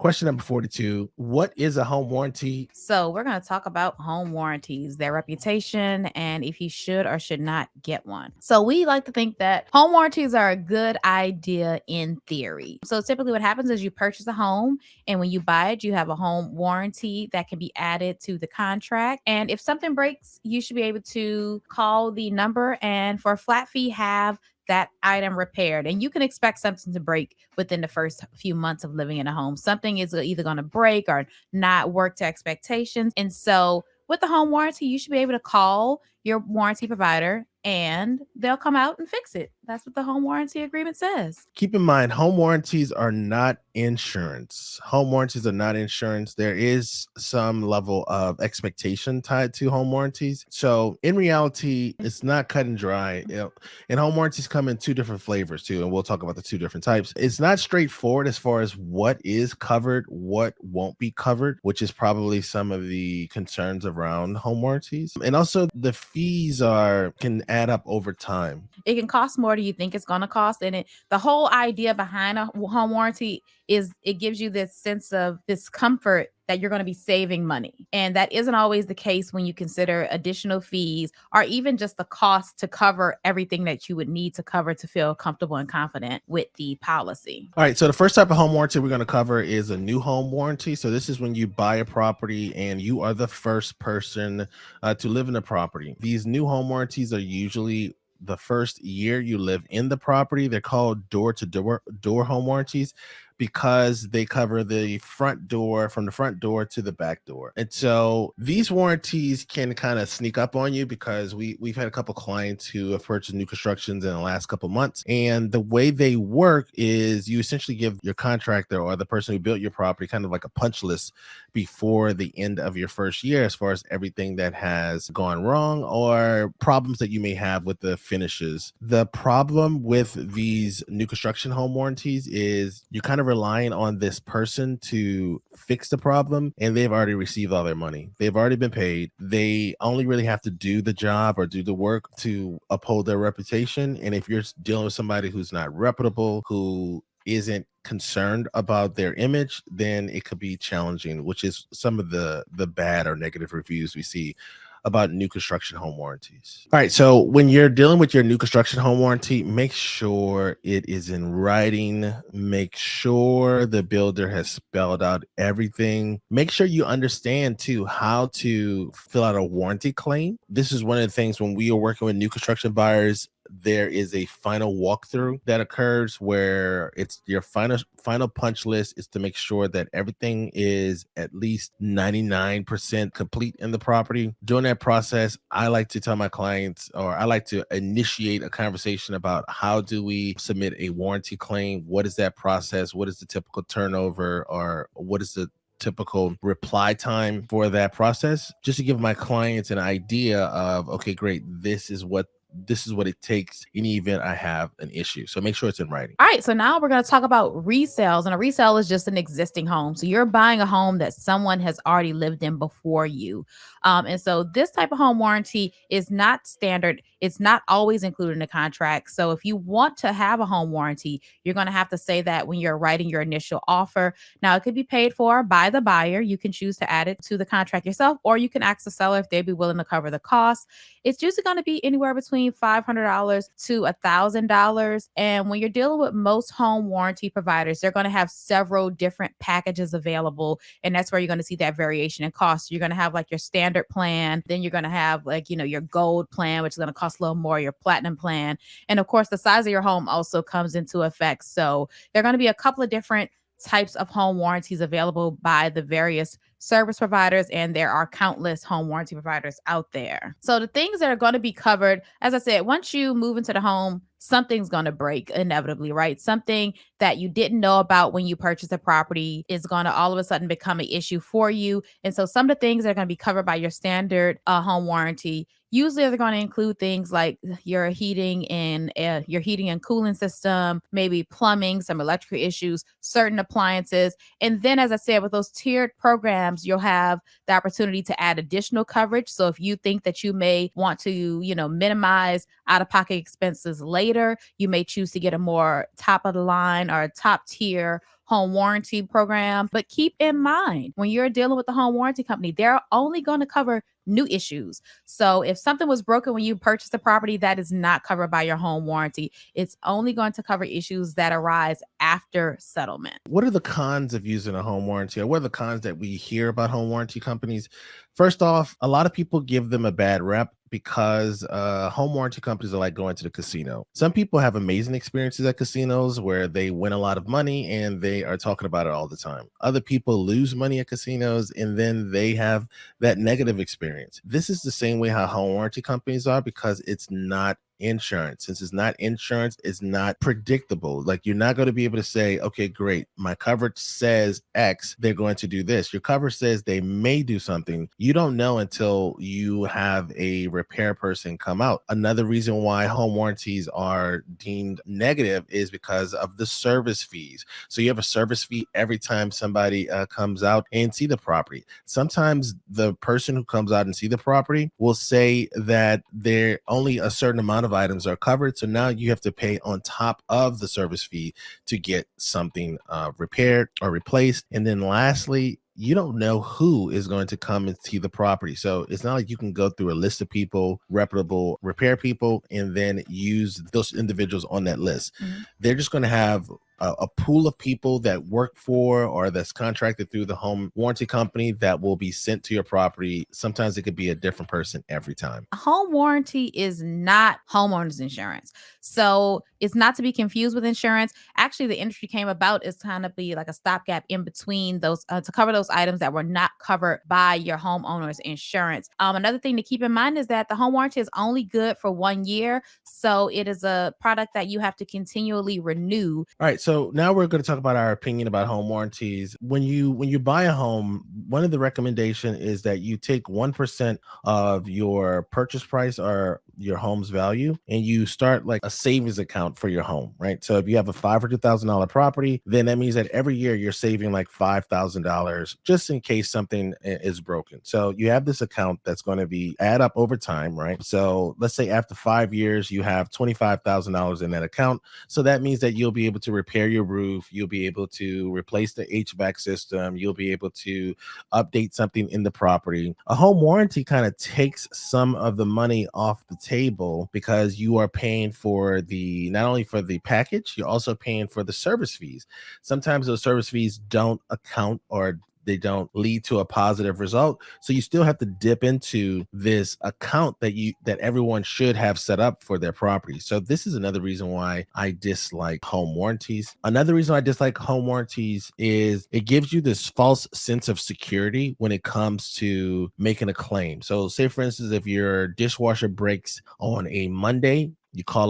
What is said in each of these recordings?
Question number 42. What is a home warranty? So, we're going to talk about home warranties, their reputation, and if you should or should not get one. So, we like to think that home warranties are a good idea in theory. So, typically, what happens is you purchase a home, and when you buy it, you have a home warranty that can be added to the contract. And if something breaks, you should be able to call the number and for a flat fee, have that item repaired. And you can expect something to break within the first few months of living in a home. Something is either going to break or not work to expectations. And so with the home warranty, you should be able to call your warranty provider and they'll come out and fix it. That's what the home warranty agreement says. Keep in mind, home warranties are not insurance. Home warranties are not insurance. There is some level of expectation tied to home warranties. So in reality, it's not cut and dry. And home warranties come in two different flavors too. And we'll talk about the two different types. It's not straightforward as far as what is covered, what won't be covered, which is probably some of the concerns around home warranties. And also the fees can add up over time. It can cost more than you think it's going to cost. And the whole idea behind a home warranty is it gives you this sense of this comfort that you're going to be saving money. And that isn't always the case when you consider additional fees or even just the cost to cover everything that you would need to cover to feel comfortable and confident with the policy. All right. So the first type of home warranty we're going to cover is a new home warranty. So this is when you buy a property and you are the first person to live in the property. These new home warranties are usually the first year you live in the property. They're called door home warranties because they cover the front door, from the front door to the back door. And so these warranties can kind of sneak up on you because we've had a couple clients who have purchased new constructions in the last couple months. And the way they work is you essentially give your contractor or the person who built your property kind of like a punch list before the end of your first year as far as everything that has gone wrong or problems that you may have with the finishes. The problem with these new construction home warranties is you kind of relying on this person to fix the problem, and they've already received all their money. They've already been paid. They only really have to do the job or do the work to uphold their reputation. And if you're dealing with somebody who's not reputable, who isn't concerned about their image, then it could be challenging, which is some of the bad or negative reviews we see about new construction home warranties. All right, so when you're dealing with your new construction home warranty, make sure it is in writing. Make sure the builder has spelled out everything. Make sure you understand too how to fill out a warranty claim. This is one of the things when we are working with new construction buyers. There is a final walkthrough that occurs where it's your final punch list is to make sure that everything is at least 99% complete in the property. During that process, I like to tell my clients, or I like to initiate a conversation about how do we submit a warranty claim? What is that process? What is the typical turnover, or what is the typical reply time for that process, just to give my clients an idea of, okay, great, this is what it takes in the event I have an issue. So make sure it's in writing. All right, so now we're going to talk about resales. And a resale is just an existing home. So you're buying a home that someone has already lived in before you. And so this type of home warranty is not standard. It's not always included in the contract. So if you want to have a home warranty, you're going to have to say that when you're writing your initial offer. Now, it could be paid for by the buyer. You can choose to add it to the contract yourself, or you can ask the seller if they'd be willing to cover the cost. It's usually going to be anywhere between $500 to $1,000. And when you're dealing with most home warranty providers, they're going to have several different packages available. And that's where you're going to see that variation in cost. You're going to have like your standard plan. Then you're going to have like, your gold plan, which is going to cost a little more, your platinum plan. And of course, the size of your home also comes into effect. So there are going to be a couple of different types of home warranties available by the various service providers, and there are countless home warranty providers out there. So the things that are going to be covered, as I said, once you move into the home, something's going to break inevitably, right? Something that you didn't know about when you purchased a property is going to all of a sudden become an issue for you. And so some of the things that are going to be covered by your standard home warranty, usually they're going to include things like your heating and cooling system, maybe plumbing, some electrical issues, certain appliances. And then, as I said, with those tiered programs, you'll have the opportunity to add additional coverage. So if you think that you may want to, minimize out-of-pocket expenses later, you may choose to get a more top of the line or top tier home warranty program. But keep in mind, when you're dealing with the home warranty company, they're only going to cover new issues. So if something was broken when you purchased the property, that is not covered by your home warranty. It's only going to cover issues that arise after settlement. What are the cons of using a home warranty, or what are the cons that we hear about home warranty companies? First off, a lot of people give them a bad rep because home warranty companies are like going to the casino. Some people have amazing experiences at casinos where they win a lot of money and they are talking about it all the time. Other people lose money at casinos and then they have that negative experience. This is the same way how home warranty companies are, because it's not insurance. Since it's not insurance, it's not predictable. Like, you're not going to be able to say, okay, great, my coverage says X, they're going to do this. Your coverage says they may do something. You don't know until you have a repair person come out. Another reason why home warranties are deemed negative is because of the service fees. So you have a service fee every time somebody comes out and see the property. Sometimes the person who comes out and see the property will say that there only a certain amount of items are covered, so now you have to pay on top of the service fee to get something repaired or replaced. And then lastly, you don't know who is going to come and see the property. So it's not like you can go through a list of people, reputable repair people, and then use those individuals on that list. Mm-hmm. They're just going to have a pool of people that work for or that's contracted through the home warranty company that will be sent to your property. Sometimes it could be a different person every time. A home warranty is not homeowners insurance. So it's not to be confused with insurance. Actually, the industry came about is kind of be like a stopgap in between those to cover those items that were not covered by your homeowner's insurance. Another thing to keep in mind is that the home warranty is only good for 1 year. So it is a product that you have to continually renew. All right, so now we're going to talk about our opinion about home warranties. When you buy a home, one of the recommendation is that you take 1% of your purchase price or your home's value, and you start like a savings account for your home, right? So if you have a $500,000 property, then that means that every year you're saving like $5,000 just in case something is broken. So you have this account that's going to be add up over time, right? So let's say after 5 years, you have $25,000 in that account. So that means that you'll be able to repair your roof, you'll be able to replace the HVAC system, you'll be able to update something in the property. A home warranty kind of takes some of the money off the table because you are paying for the not only for the package, you're also paying for the service fees. Sometimes those service fees don't account or they don't lead to a positive result. So you still have to dip into this account that everyone should have set up for their property. So this is another reason why I dislike home warranties. Another reason I dislike home warranties is it gives you this false sense of security when it comes to making a claim. So say for instance, if your dishwasher breaks on a Monday, you call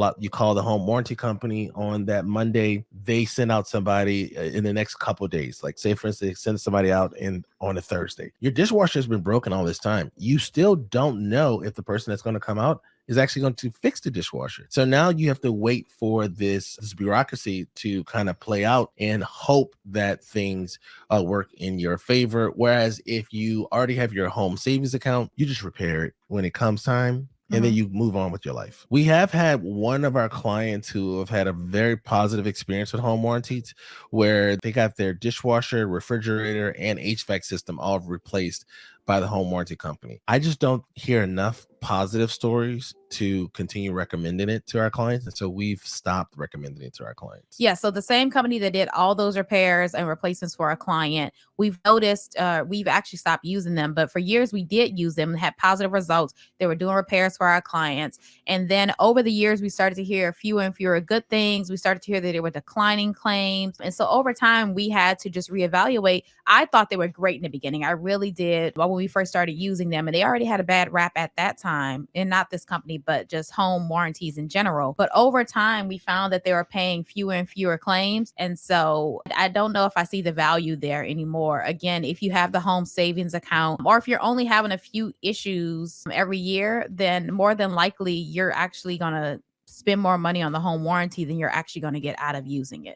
the home warranty company on that Monday. They send out somebody in the next couple of days. Like say for instance, they send somebody out on a Thursday. Your dishwasher has been broken all this time. You still don't know if the person that's going to come out is actually going to fix the dishwasher. So now you have to wait for this bureaucracy to kind of play out and hope that things work in your favor. Whereas if you already have your home savings account, you just repair it when it comes time, and then you move on with your life. We have had one of our clients who have had a very positive experience with home warranties where they got their dishwasher, refrigerator, and HVAC system all replaced by the home warranty company. I just don't hear enough positive stories to continue recommending it to our clients. And so we've stopped recommending it to our clients. Yeah, so the same company that did all those repairs and replacements for our client, we've noticed we've actually stopped using them, but for years we did use them and had positive results. They were doing repairs for our clients. And then over the years, we started to hear fewer and fewer good things. We started to hear that there were declining claims. And so over time, we had to just reevaluate. I thought they were great in the beginning. I really did. When we first started using them, and they already had a bad rap at that time, and not this company, but just home warranties in general. But over time, we found that they were paying fewer and fewer claims. And so I don't know if I see the value there anymore. Again, if you have the home savings account, or if you're only having a few issues every year, then more than likely you're actually going to spend more money on the home warranty than you're actually going to get out of using it.